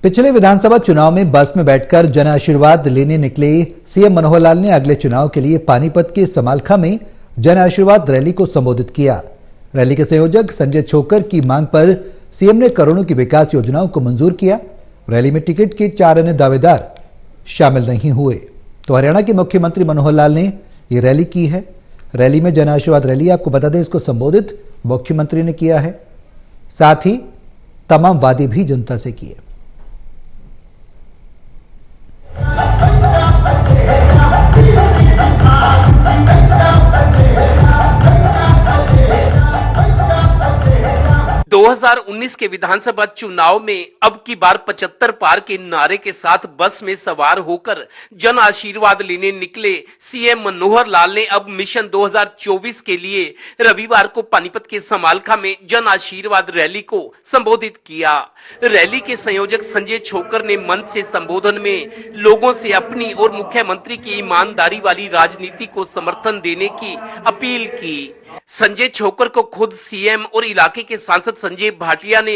पिछले विधानसभा चुनाव में बस में बैठकर जन आशीर्वाद लेने निकले सीएम मनोहर लाल ने अगले चुनाव के लिए पानीपत के समालखा में जन आशीर्वाद रैली को संबोधित किया। रैली के संयोजक संजय छोकर की मांग पर सीएम ने करोड़ों की विकास योजनाओं को मंजूर किया। रैली में टिकट के 4 अन्य दावेदार शामिल नहीं हुए तो हरियाणा के मुख्यमंत्री मनोहर लाल ने ये रैली की है। रैली में जन आशीर्वाद रैली, आपको बता दें, इसको संबोधित मुख्यमंत्री ने किया है, साथ ही तमाम वादे भी जनता से किए। दो 2019 के विधानसभा चुनाव में अब की बार 75 पार के नारे के साथ बस में सवार होकर जन आशीर्वाद लेने निकले सीएम मनोहर लाल ने अब मिशन 2024 के लिए रविवार को पानीपत के समालखा में जन आशीर्वाद रैली को संबोधित किया। रैली के संयोजक संजय छोकर ने मंच से संबोधन में लोगों से अपनी और मुख्यमंत्री की ईमानदारी वाली राजनीति को समर्थन देने की अपील की। संजय छोकर को खुद सीएम और इलाके के सांसद संजय भाटिया ने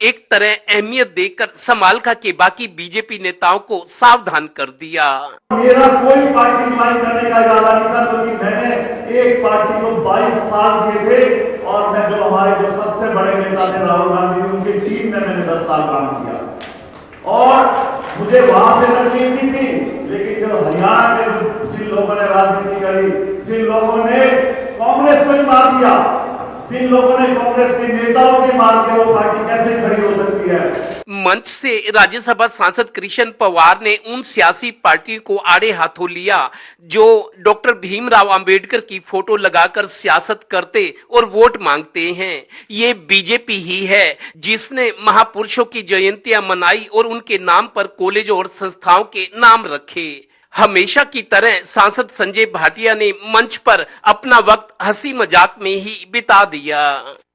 एक तरह अहमियत देकर समालखा के बाकी बीजेपी नेताओं को सावधान कर दिया। मेरा कोई पार्टी ज्वाइन करने का इरादा नहीं था, क्योंकि मैंने एक पार्टी को 22 साल दिए थे और मैं जो हमारे जो सबसे बड़े नेता थे राहुल गांधी, उनकी टीम में मैंने 10 साल काम किया और मुझे वहां से तकलीफ नहीं थी। लेकिन जो हरियाणा के जिन लोगों ने राजनीति करी, जिन लोगों ने कांग्रेस को ही मार दिया, जिन लोगों ने कांग्रेस के नेताओं की मार के, वो पार्टी कैसे खड़ी हो सकती है। मंच से राज्यसभा सांसद कृष्ण पवार ने उन सियासी पार्टी को आड़े हाथों लिया जो डॉक्टर भीमराव अंबेडकर की फोटो लगाकर सियासत करते और वोट मांगते हैं। ये बीजेपी ही है जिसने महापुरुषों की जयंतियां मनाई और उनके नाम पर कॉलेजों और संस्थाओं के नाम रखे। हमेशा की तरह सांसद संजय भाटिया ने मंच पर अपना वक्त हंसी मजाक में ही बिता दिया।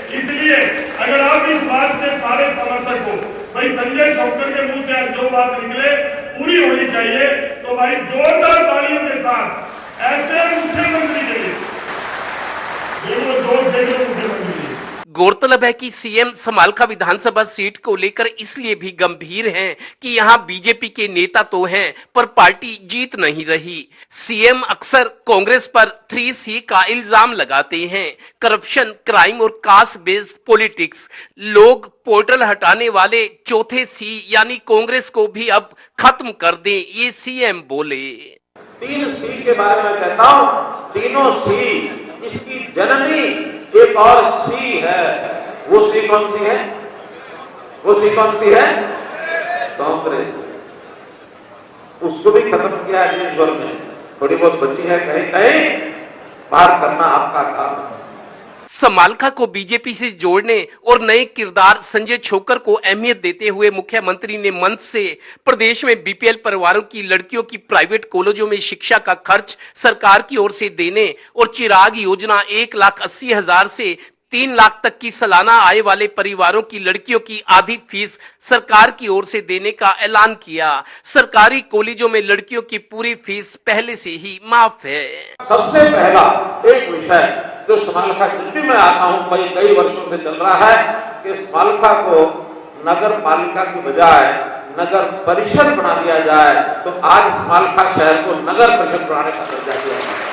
इसलिए अगर आप इस बात के सारे समर्थक हो, भाई संजय छोकर के मुंह से जो बात निकले पूरी होनी चाहिए, तो भाई जोरदार तालियों के साथ ऐसे मुख्यमंत्री के लिए जोर देकर मुख्यमंत्री। गौरतलब है कि सीएम समालखा विधानसभा सीट को लेकर इसलिए भी गंभीर हैं कि यहां बीजेपी के नेता तो हैं पर पार्टी जीत नहीं रही। सीएम अक्सर कांग्रेस पर 3C का इल्जाम लगाते हैं, करप्शन, क्राइम और कास्ट बेस्ड पॉलिटिक्स। लोग पोर्टल हटाने वाले चौथे C यानी कांग्रेस को भी अब खत्म कर दें, ये सीएम बोले। 3C के बारे में कहता हूं, तीनों C, इसकी जननी एक और C है। वो C कौन सी है? वो C कौन सी है? कांग्रेस। उसको भी खत्म किया है देश भर में, थोड़ी बहुत बची है कहीं कहीं, पार करना आपका काम है। समालखा को बीजेपी से जोड़ने और नए किरदार संजय छोकर को अहमियत देते हुए मुख्यमंत्री ने मंच से प्रदेश में बीपीएल परिवारों की लड़कियों की प्राइवेट कॉलेजों में शिक्षा का खर्च सरकार की ओर से देने और चिराग योजना 1,80,000 से 3 लाख तक की सालाना आय वाले परिवारों की लड़कियों की आधी फीस सरकार की ओर से देने का ऐलान किया। सरकारी कॉलेजों में लड़कियों की पूरी फीस पहले से ही माफ है। सबसे पहला एक विषय जो समालखा जब भी मैं आता हूं, कई वर्षों से चल रहा है कि समालखा को नगर पालिका की बजाय नगर परिषद बना दिया जाए, तो आज समालखा शहर को नगर परिषद बनाने का दर्जा दिया गया।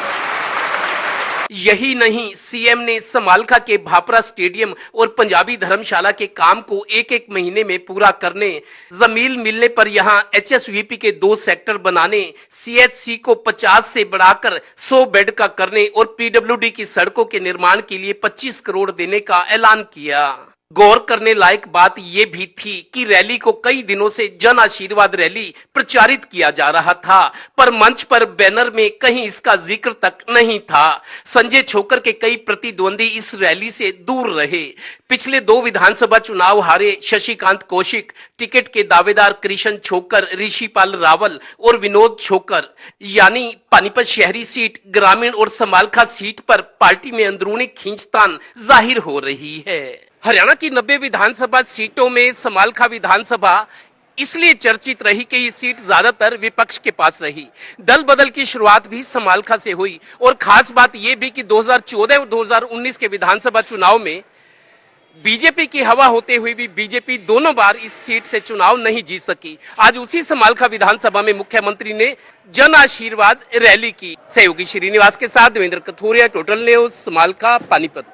यही नहीं, सीएम ने समालखा के भापरा स्टेडियम और पंजाबी धर्मशाला के काम को एक महीने में पूरा करने, जमीन मिलने पर यहां HSVP के 2 सेक्टर बनाने, CHC को 50 से बढ़ाकर 100 बेड का करने और PWD की सड़कों के निर्माण के लिए 25 करोड़ देने का ऐलान किया। गौर करने लायक बात यह भी थी कि रैली को कई दिनों से जन आशीर्वाद रैली प्रचारित किया जा रहा था, पर मंच पर बैनर में कहीं इसका जिक्र तक नहीं था। संजय छोकर के कई प्रतिद्वंदी इस रैली से दूर रहे। पिछले 2 विधानसभा चुनाव हारे शशिकांत कौशिक, टिकट के दावेदार कृष्ण छोकर, ऋषिपाल रावल और विनोद छोकर, यानी पानीपत शहरी सीट, ग्रामीण और समालखा सीट पर पार्टी में अंदरूनी खींचतान जाहिर हो रही है। हरियाणा की 90 विधानसभा सीटों में समालखा विधानसभा इसलिए चर्चित रही कि ये सीट ज्यादातर विपक्ष के पास रही। दल बदल की शुरुआत भी समालखा से हुई और खास बात यह भी कि 2014 और 2019 के विधानसभा चुनाव में बीजेपी की हवा होते हुए भी बीजेपी दोनों बार इस सीट से चुनाव नहीं जीत सकी। आज उसी समालखा विधानसभा में मुख्यमंत्री ने जन आशीर्वाद रैली की। सहयोगी श्रीनिवास के साथ देवेंद्र कथोरिया, टोटल न्यूज, समालखा, पानीपत।